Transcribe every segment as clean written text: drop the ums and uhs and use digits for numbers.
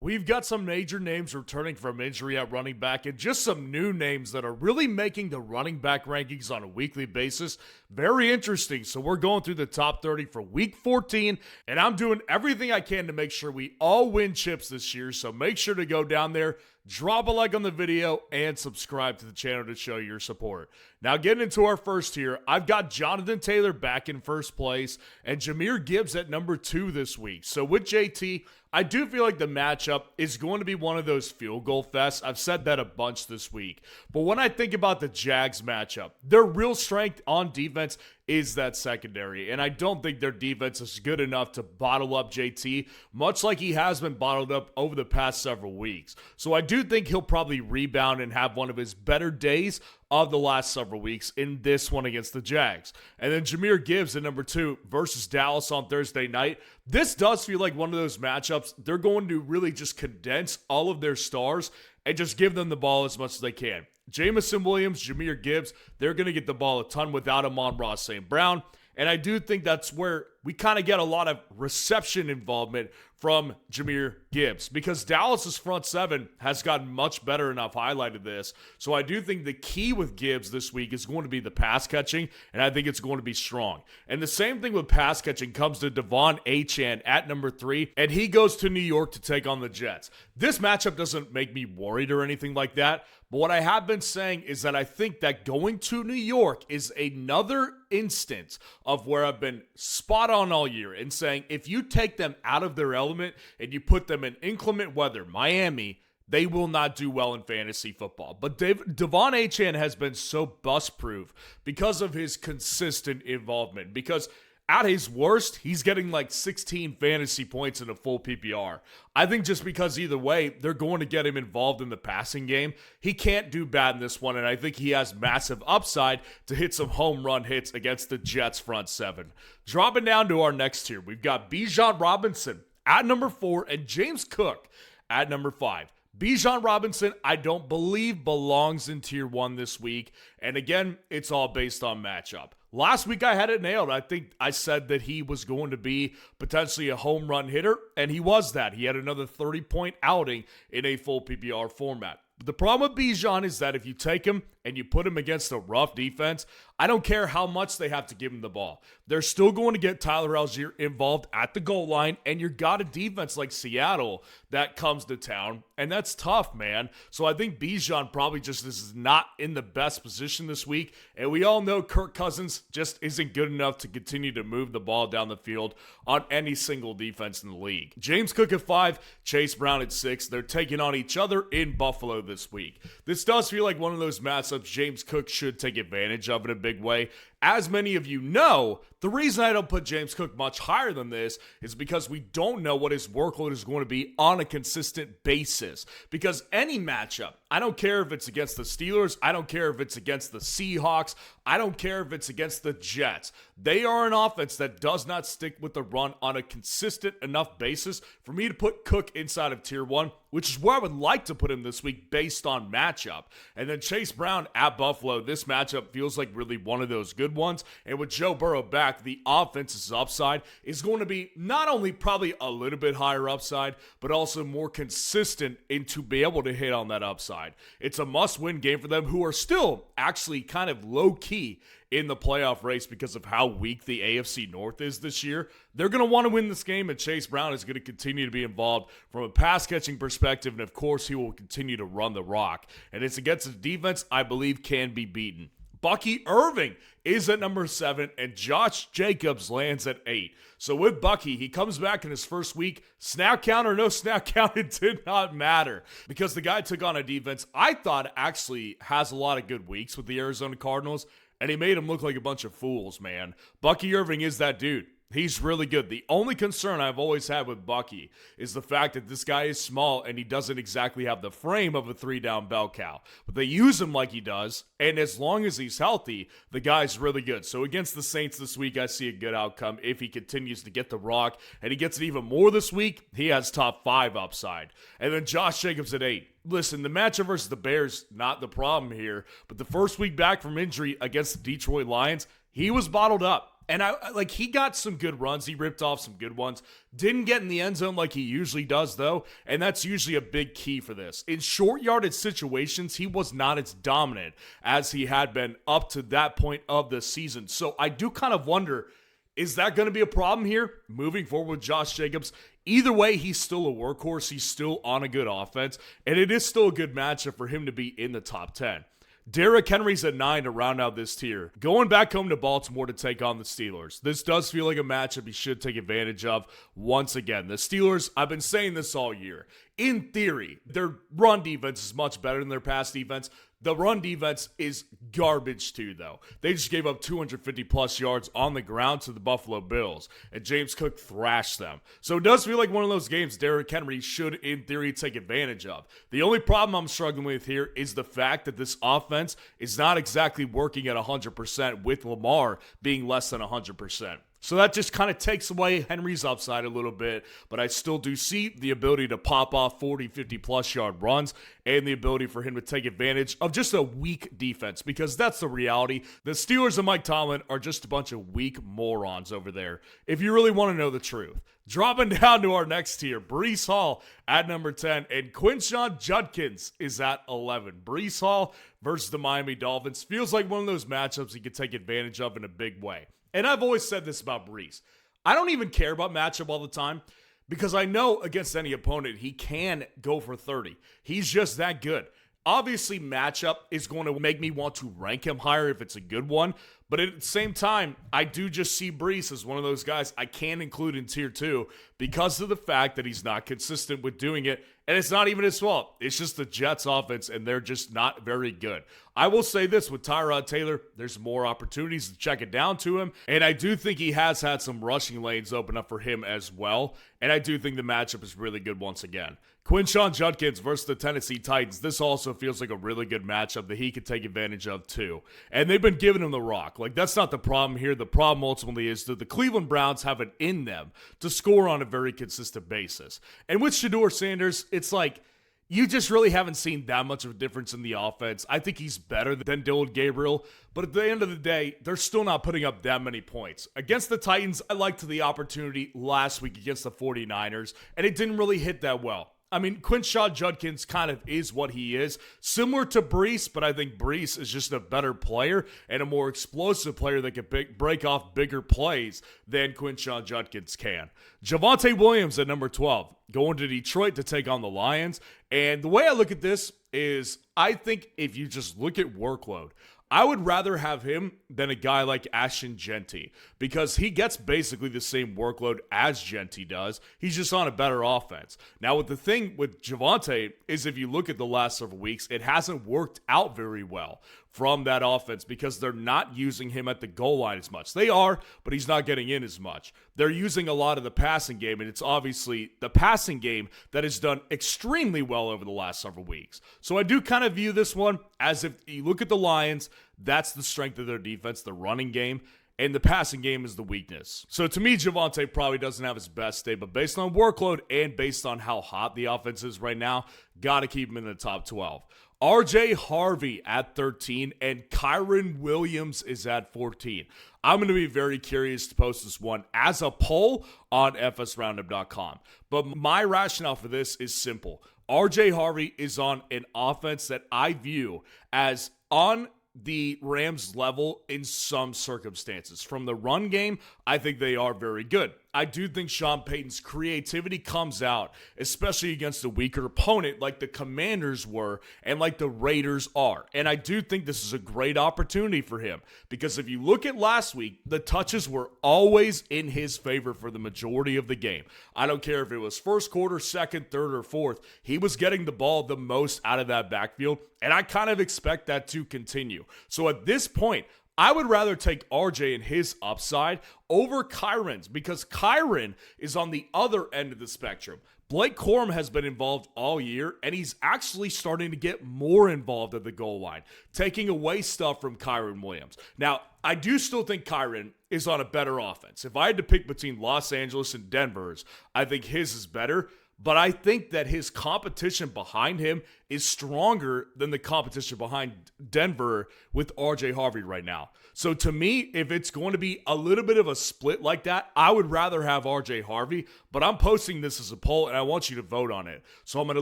We've got some major names returning from injury at running back and just some new names that are really making the running back rankings on a weekly basis very interesting. So we're going through the top 30 for week 14, and I'm doing everything I can to make sure we all win chips this year. So make sure to go down there, drop a like on the video, and subscribe to the channel to show your support. Now getting into our first tier, I've got Jonathan Taylor back in first place and Jahmyr Gibbs at number 2 this week. So with JT, I do feel like the matchup is going to be one of those field goal fests. I've said that a bunch this week. But when I think about the Jags matchup, their real strength on defense is that secondary. And I don't think their defense is good enough to bottle up JT, much like he has been bottled up over the past several weeks. So I do think he'll probably rebound and have one of his better days of the last several weeks in this one against the Jags. And then Jahmyr Gibbs at number 2 versus Dallas on Thursday night. This does feel like one of those matchups they're going to really just condense all of their stars and just give them the ball as much as they can. Jamison Williams, Jahmyr Gibbs, they're going to get the ball a ton without Amon-Ra St. Brown. And I do think that's where we kind of get a lot of reception involvement from Jahmyr Gibbs because Dallas's front seven has gotten much better, and I've highlighted this. So I do think the key with Gibbs this week is going to be the pass catching, and I think it's going to be strong. And the same thing with pass catching comes to Devon Achane at number 3, and he goes to New York to take on the Jets. This matchup doesn't make me worried or anything like that, but what I have been saying is that I think that going to New York is another instance of where I've been spot on all year in saying if you take them out of their element and you put them in inclement weather, Miami, they will not do well in fantasy football. But Devon Achane has been so bust-proof because of his consistent involvement, because at his worst, he's getting like 16 fantasy points in a full PPR. I think just because either way, they're going to get him involved in the passing game. He can't do bad in this one, and I think he has massive upside to hit some home run hits against the Jets front seven. Dropping down to our next tier, we've got Bijan Robinson at number 4 and James Cook at number 5. Bijan Robinson, I don't believe belongs in tier 1 this week, and again, it's all based on matchup. Last week I had it nailed. I think I said that he was going to be potentially a home run hitter, and he was that. He had another 30-point outing in a full PPR format. But the problem with Bijan is that if you take him and you put him against a rough defense, I don't care how much they have to give him the ball. They're still going to get Tyler Algier involved at the goal line, and you've got a defense like Seattle that comes to town, and that's tough, man. So I think Bijan probably just is not in the best position this week, and we all know Kirk Cousins just isn't good enough to continue to move the ball down the field on any single defense in the league. James Cook at 5, Chase Brown at 6. They're taking on each other in Buffalo this week. This does feel like one of those matchups James Cook should take advantage of in a big way. As many of you know, the reason I don't put James Cook much higher than this is because we don't know what his workload is going to be on a consistent basis. Because any matchup, I don't care if it's against the Steelers, I don't care if it's against the Seahawks, I don't care if it's against the Jets. They are an offense that does not stick with the run on a consistent enough basis for me to put Cook inside of tier 1, which is where I would like to put him this week based on matchup. And then Chase Brown at Buffalo, this matchup feels like really one of those good ones. And with Joe Burrow back, the offense's upside is going to be not only probably a little bit higher upside, but also more consistent and to be able to hit on that upside. It's a must-win game for them, who are still actually kind of low-key in the playoff race because of how weak the AFC North is this year. They're going to want to win this game, and Chase Brown is going to continue to be involved from a pass-catching perspective, and of course, he will continue to run the rock. And it's against a defense I believe can be beaten. Bucky Irving is at number 7, and Josh Jacobs lands at 8. So with Bucky, he comes back in his first week. Snap count or no snap count, it did not matter because the guy took on a defense I thought actually has a lot of good weeks with the Arizona Cardinals, and he made them look like a bunch of fools, man. Bucky Irving is that dude. He's really good. The only concern I've always had with Bucky is the fact that this guy is small and he doesn't exactly have the frame of a 3-down bell cow. But they use him like he does, and as long as he's healthy, the guy's really good. So against the Saints this week, I see a good outcome if he continues to get the rock, and he gets it even more this week. He has top 5 upside. And then Josh Jacobs at 8. Listen, the matchup versus the Bears, not the problem here, but the first week back from injury against the Detroit Lions, he was bottled up. And he got some good runs. He ripped off some good ones. Didn't get in the end zone like he usually does, though. And that's usually a big key for this. In short yardage situations, he was not as dominant as he had been up to that point of the season. So I do kind of wonder, is that going to be a problem here moving forward with Josh Jacobs? Either way, he's still a workhorse. He's still on a good offense. And it is still a good matchup for him to be in the top 10. Derrick Henry's at 9 to round out this tier. Going back home to Baltimore to take on the Steelers. This does feel like a matchup he should take advantage of once again. The Steelers, I've been saying this all year. In theory, their run defense is much better than their pass defense. The run defense is garbage too, though. They just gave up 250 plus yards on the ground to the Buffalo Bills, and James Cook thrashed them. So it does feel like one of those games Derrick Henry should, in theory, take advantage of. The only problem I'm struggling with here is the fact that this offense is not exactly working at 100% with Lamar being less than 100%. So that just kind of takes away Henry's upside a little bit, but I still do see the ability to pop off 40, 50 plus yard runs and the ability for him to take advantage of just a weak defense, because that's the reality. The Steelers and Mike Tomlin are just a bunch of weak morons over there, if you really want to know the truth. Dropping down to our next tier, Breece Hall at number 10, and Quinshon Judkins is at 11. Breece Hall versus the Miami Dolphins feels like one of those matchups he could take advantage of in a big way. And I've always said this about Breece. I don't even care about matchup all the time because I know against any opponent he can go for 30. He's just that good. Obviously, matchup is going to make me want to rank him higher if it's a good one. But at the same time, I do just see Breece as one of those guys I can include in tier 2 because of the fact that he's not consistent with doing it. And it's not even his fault. It's just the Jets offense, and they're just not very good. I will say this with Tyrod Taylor, there's more opportunities to check it down to him. And I do think he has had some rushing lanes open up for him as well. And I do think the matchup is really good once again. Quinshon Judkins versus the Tennessee Titans. This also feels like a really good matchup that he could take advantage of too. And they've been giving him the rock. Like, that's not the problem here. The problem ultimately is that the Cleveland Browns have it in them to score on a very consistent basis. And with Shedeur Sanders, it's like, you just really haven't seen that much of a difference in the offense. I think he's better than Dillon Gabriel, but at the end of the day, they're still not putting up that many points. Against the Titans, I liked the opportunity last week against the 49ers, and it didn't really hit that well. I mean, Quinshon Judkins kind of is what he is. Similar to Breece, but I think Breece is just a better player and a more explosive player that can break off bigger plays than Quinshon Judkins can. Javonte Williams at number 12, going to Detroit to take on the Lions. And the way I look at this is I think if you just look at workload, I would rather have him than a guy like Ashton Genty because he gets basically the same workload as Genty does. He's just on a better offense. Now, with the thing with Javonte is if you look at the last several weeks, it hasn't worked out very well from that offense because they're not using him at the goal line as much. They are, but he's not getting in as much. They're using a lot of the passing game, and it's obviously the passing game that has done extremely well over the last several weeks. So I do kind of view this one as if you look at the Lions, that's the strength of their defense, the running game, and the passing game is the weakness. So to me, Javonte probably doesn't have his best day, but based on workload and based on how hot the offense is right now, got to keep him in the top 12. RJ Harvey at 13 and Kyren Williams is at 14. I'm going to be very curious to post this one as a poll on fsroundup.com. But my rationale for this is simple. RJ Harvey is on an offense that I view as on the Rams level in some circumstances. From the run game, I think they are very good. I do think Sean Payton's creativity comes out, especially against a weaker opponent like the Commanders were and like the Raiders are. And I do think this is a great opportunity for him because if you look at last week, the touches were always in his favor for the majority of the game. I don't care if it was first quarter, second, third, or fourth. He was getting the ball the most out of that backfield, and I kind of expect that to continue. So at this point, I would rather take RJ and his upside over Kyren's because Kyren is on the other end of the spectrum. Blake Corum has been involved all year, and he's actually starting to get more involved at the goal line, taking away stuff from Kyren Williams. Now, I do still think Kyren is on a better offense. If I had to pick between Los Angeles and Denver's, I think his is better. But I think that his competition behind him is stronger than the competition behind Denver with RJ Harvey right now. So to me, if it's going to be a little bit of a split like that, I would rather have RJ Harvey, but I'm posting this as a poll and I want you to vote on it. So I'm going to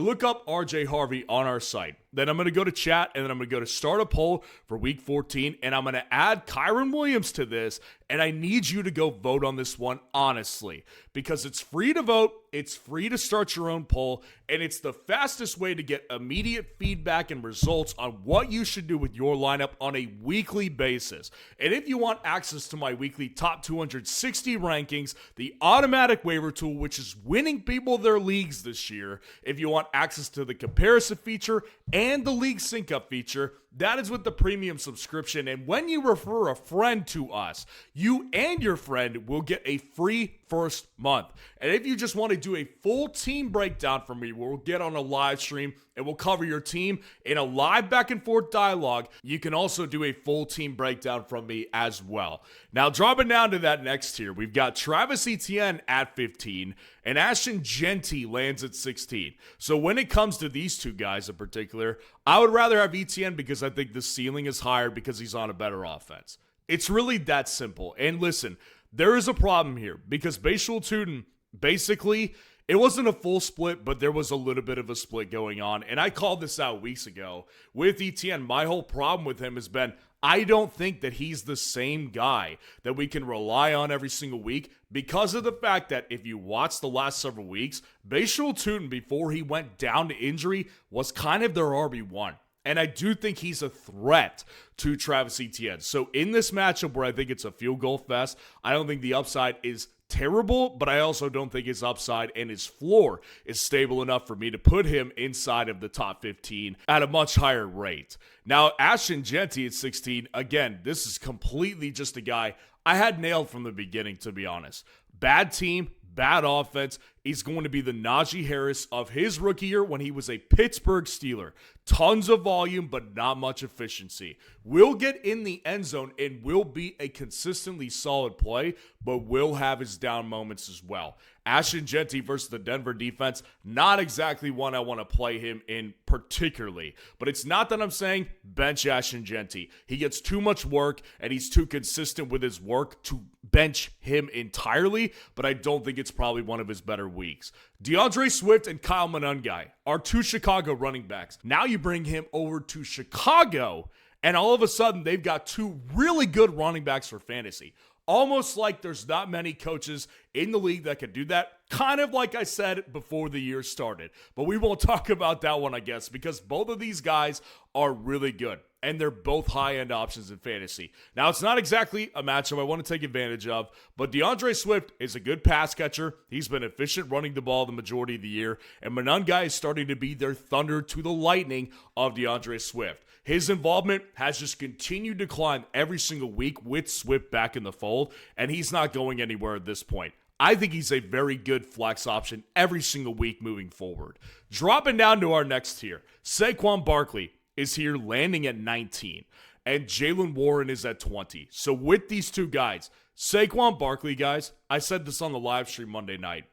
look up RJ Harvey on our site. Then I'm going to go to chat and then I'm going to go to start a poll for week 14 and I'm going to add Kyron Williams to this, and I need you to go vote on this one honestly, because it's free to vote, it's free to start your own poll, and it's the fastest way to get immediate feedback and results on what you should do with your lineup on a weekly basis. And if you want access to my weekly top 260 rankings, the automatic waiver tool, which is winning people their leagues this year, if you want access to the comparison feature and the league sync up feature, that is with the premium subscription. And when you refer a friend to us, you and your friend will get a free first month. And if you just want to do a full team breakdown from me, we'll get on a live stream and we'll cover your team in a live back and forth dialogue. You can also do a full team breakdown from me as well. Now, dropping down to that next tier, we've got Travis Etienne at 15 and Ashton Genty lands at 16. So when it comes to these two guys in particular, I would rather have Etienne because I think the ceiling is higher because he's on a better offense. It's really that simple. And listen, there is a problem here because Bashul Tuten, basically, it wasn't a full split, but there was a little bit of a split going on. And I called this out weeks ago. With Etienne, my whole problem with him has been I don't think that he's the same guy that we can rely on every single week because of the fact that if you watch the last several weeks, Bashul Tuten, before he went down to injury, was kind of their RB1. And I do think he's a threat to Travis Etienne. So in this matchup where I think it's a field goal fest, I don't think the upside is terrible, but I also don't think his upside and his floor is stable enough for me to put him inside of the top 15 at a much higher rate. Now, Ashton Genty at 16, again, this is completely just a guy I had nailed from the beginning, to be honest. Bad team, bad offense. He's going to be the Najee Harris of his rookie year when he was a Pittsburgh Steeler. Tons of volume, but not much efficiency. Will get in the end zone and will be a consistently solid play, but will have his down moments as well. Ashton Genty versus the Denver defense, not exactly one I want to play him in particularly. But it's not that I'm saying bench Ashton Genty. He gets too much work and he's too consistent with his work to bench him entirely, but I don't think it's probably one of his better weeks. DeAndre Swift and Kyle Monangai are two Chicago running backs. Now you bring him over to Chicago, and all of a sudden they've got two really good running backs for fantasy. Almost like there's not many coaches in the league that could do that. Kind of like I said before the year started. But we won't talk about that one, I guess, because both of these guys are really good. And they're both high-end options in fantasy. Now, it's not exactly a matchup I want to take advantage of, but DeAndre Swift is a good pass catcher. He's been efficient running the ball the majority of the year. And Monangai is starting to be their thunder to the lightning of DeAndre Swift. His involvement has just continued to climb every single week with Swift back in the fold, and he's not going anywhere at this point. I think he's a very good flex option every single week moving forward. Dropping down to our next tier, Saquon Barkley is here landing at 19, and Jaylen Warren is at 20. So with these two guys, Saquon Barkley, guys, I said this on the live stream Monday night.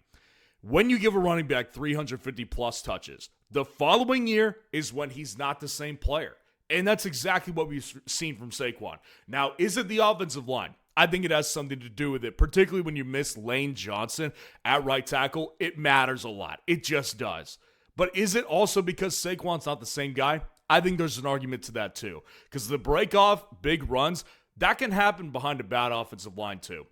When you give a running back 350 plus touches, the following year is when he's not the same player. And that's exactly what we've seen from Saquon. Now, is it the offensive line? I think it has something to do with it, particularly when you miss Lane Johnson at right tackle. It matters a lot. It just does. But is it also because Saquon's not the same guy? I think there's an argument to that too. Because the break-off, big runs, that can happen behind a bad offensive line too.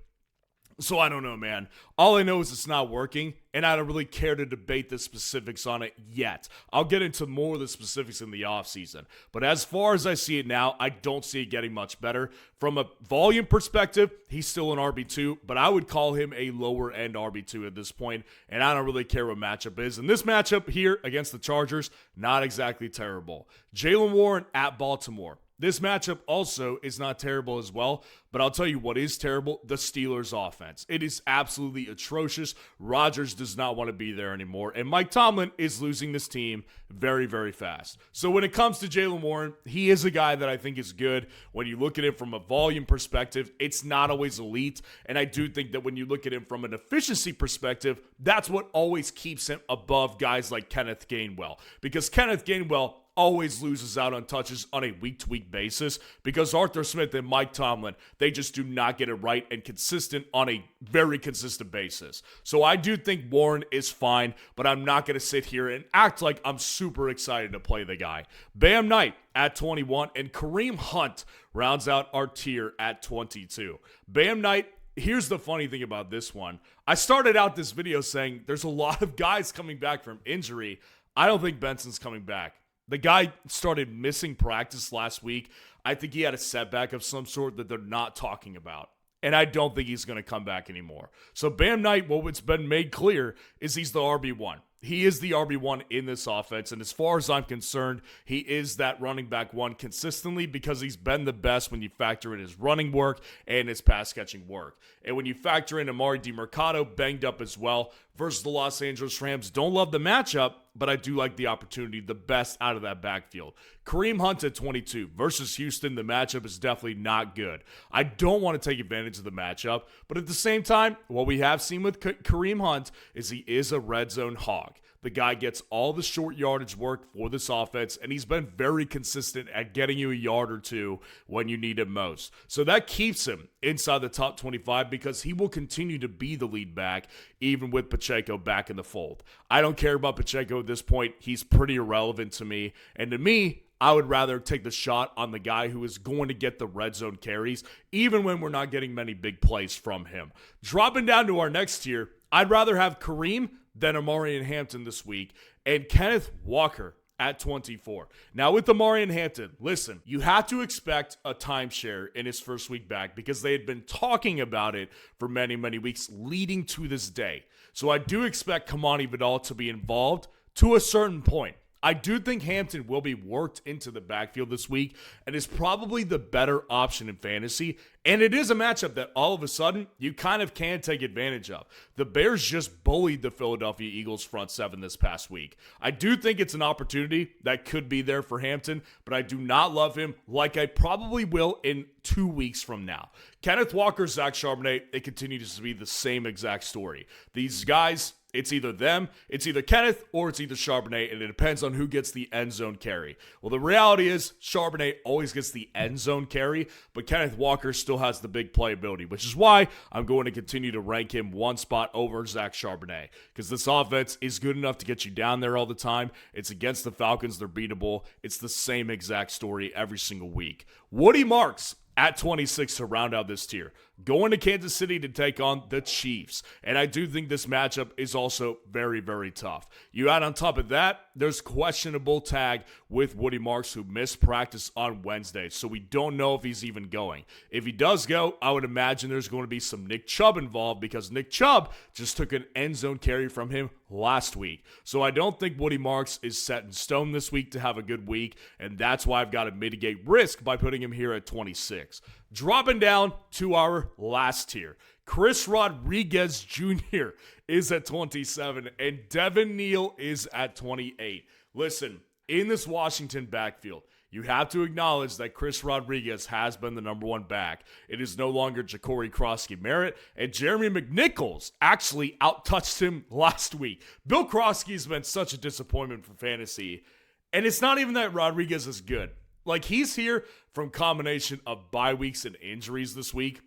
So I don't know, man. All I know is it's not working, and I don't really care to debate the specifics on it yet. I'll get into more of the specifics in the offseason. But as far as I see it now, I don't see it getting much better. From a volume perspective, he's still an RB2, but I would call him a lower-end RB2 at this point, and I don't really care what matchup is. And this matchup here against the Chargers, not exactly terrible. Jaylen Warren at Baltimore. This matchup also is not terrible as well, but I'll tell you what is terrible, the Steelers offense. It is absolutely atrocious. Rodgers does not want to be there anymore, and Mike Tomlin is losing this team very, very fast. So when it comes to Jaylen Warren, he is a guy that I think is good. When you look at it from a volume perspective, it's not always elite, and I do think that when you look at him from an efficiency perspective, that's what always keeps him above guys like Kenneth Gainwell, because Kenneth Gainwell always loses out on touches on a week-to-week basis because Arthur Smith and Mike Tomlin, they just do not get it right and consistent on a very consistent basis. So I do think Warren is fine, but I'm not going to sit here and act like I'm super excited to play the guy. Bam Knight at 21 and Kareem Hunt rounds out our tier at 22. Bam Knight, here's the funny thing about this one. I started out this video saying there's a lot of guys coming back from injury. I don't think Benson's coming back. The guy started missing practice last week. I think he had a setback of some sort that they're not talking about. And I don't think he's going to come back anymore. So Bam Knight, what's been made clear is he's the RB1. He is the RB1 in this offense, and as far as I'm concerned, he is that running back one consistently because he's been the best when you factor in his running work and his pass-catching work. And when you factor in Amari DiMercato, banged up as well, versus the Los Angeles Rams, don't love the matchup, but I do like the opportunity, the best out of that backfield. Kareem Hunt at 22 versus Houston, the matchup is definitely not good. I don't want to take advantage of the matchup, but at the same time, what we have seen with Kareem Hunt is he is a red zone hog. The guy gets all the short yardage work for this offense, and he's been very consistent at getting you a yard or two when you need it most. So that keeps him inside the top 25 because he will continue to be the lead back, even with Pacheco back in the fold. I don't care about Pacheco at this point. He's pretty irrelevant to me. And to me, I would rather take the shot on the guy who is going to get the red zone carries, even when we're not getting many big plays from him. Dropping down to our next tier, I'd rather have Kareem than Amari and Hampton this week, and Kenneth Walker at 24. Now with Amari and Hampton, listen, you have to expect a timeshare in his first week back because they had been talking about it for many, many weeks leading to this day. So I do expect Kamani Vidal to be involved to a certain point. I do think Hampton will be worked into the backfield this week and is probably the better option in fantasy. And it is a matchup that all of a sudden you kind of can take advantage of. The Bears just bullied the Philadelphia Eagles front seven this past week. I do think it's an opportunity that could be there for Hampton, but I do not love him like I probably will in 2 weeks from now. Kenneth Walker, Zach Charbonnet, it continues to be the same exact story. These guys, it's either them, it's either Kenneth, or it's either Charbonnet, and it depends on who gets the end zone carry. Well, the reality is Charbonnet always gets the end zone carry, but Kenneth Walker still has the big playability, which is why I'm going to continue to rank him one spot over Zach Charbonnet, because this offense is good enough to get you down there all the time. It's against the Falcons. They're beatable. It's the same exact story every single week. Woody Marks at 26 to round out this tier, going to Kansas City to take on the Chiefs. And I do think this matchup is also very, very tough. You add on top of that, there's questionable tag with Woody Marks, who missed practice on Wednesday. So we don't know if he's even going. If he does go, I would imagine there's going to be some Nick Chubb involved because Nick Chubb just took an end zone carry from him last week. So I don't think Woody Marks is set in stone this week to have a good week. And that's why I've got to mitigate risk by putting him here at 26. Dropping down to our last tier, Chris Rodriguez Jr. is at 27, and Devin Neal is at 28. Listen, in this Washington backfield, you have to acknowledge that Chris Rodriguez has been the number one back. It is no longer Ja'Cory Krosky-Merritt, and Jeremy McNichols actually outtouched him last week. Bill Krosky has been such a disappointment for fantasy, and it's not even that Rodriguez is good. Like, he's here from combination of bye weeks and injuries this week.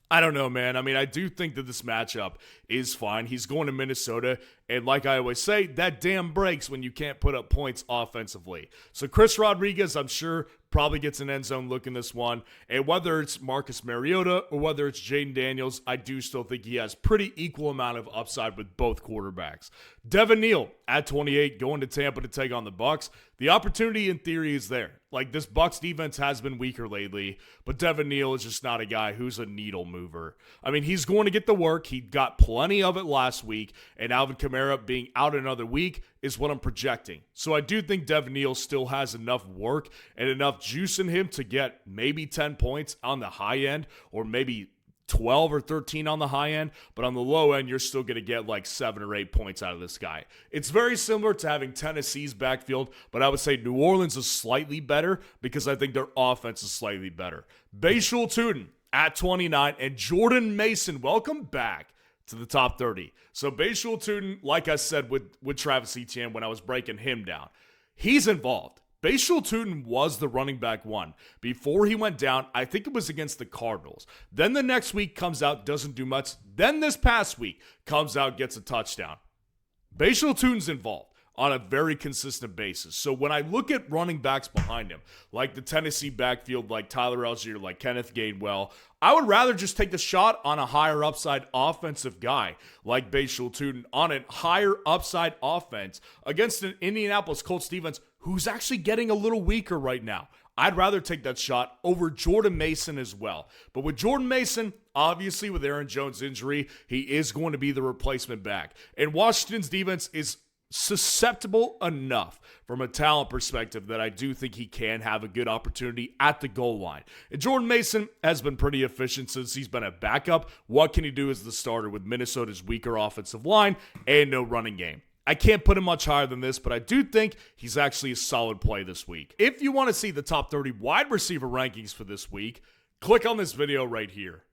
I don't know, man. I mean, I do think that this matchup is fine. He's going to Minnesota, and like I always say, that damn breaks when you can't put up points offensively. So Chris Rodriguez, I'm sure, probably gets an end zone look in this one. And whether it's Marcus Mariota or whether it's Jaden Daniels, I do still think he has pretty equal amount of upside with both quarterbacks. Devin Neal at 28, going to Tampa to take on the Bucs. The opportunity in theory is there. Like, this Bucs defense has been weaker lately, but Devin Neal is just not a guy who's a needle mover. I mean, he's going to get the work. He got plenty of it last week, and Alvin Kamara Kamara being out another week is what I'm projecting. So I do think Devin Neal still has enough work and enough juice in him to get maybe 10 points on the high end, or maybe 12 or 13 on the high end, but on the low end, you're still going to get like 7 or 8 points out of this guy. It's very similar to having Tennessee's backfield, but I would say New Orleans is slightly better because I think their offense is slightly better. Bashul Tuten at 29, and Jordan Mason, welcome back to the top 30. So Bashul Tuten, like I said with Travis Etienne when I was breaking him down, he's involved. Bashul Tuten was the running back one. Before he went down, I think it was against the Cardinals. Then the next week comes out, doesn't do much. Then this past week comes out, gets a touchdown. Bashul Tuten's involved on a very consistent basis. So when I look at running backs behind him, like the Tennessee backfield, like Tyler Algier, like Kenneth Gainwell, I would rather just take the shot on a higher upside offensive guy like Bashul Tuten on a higher upside offense against an Indianapolis Colts defense who's actually getting a little weaker right now. I'd rather take that shot over Jordan Mason as well. But with Jordan Mason, obviously with Aaron Jones' injury, he is going to be the replacement back. And Washington's defense is susceptible enough from a talent perspective that I do think he can have a good opportunity at the goal line. And Jordan Mason has been pretty efficient since he's been a backup. What can he do as the starter with Minnesota's weaker offensive line and no running game? I can't put him much higher than this, but I do think he's actually a solid play this week. If you want to see the top 30 wide receiver rankings for this week, click on this video right here.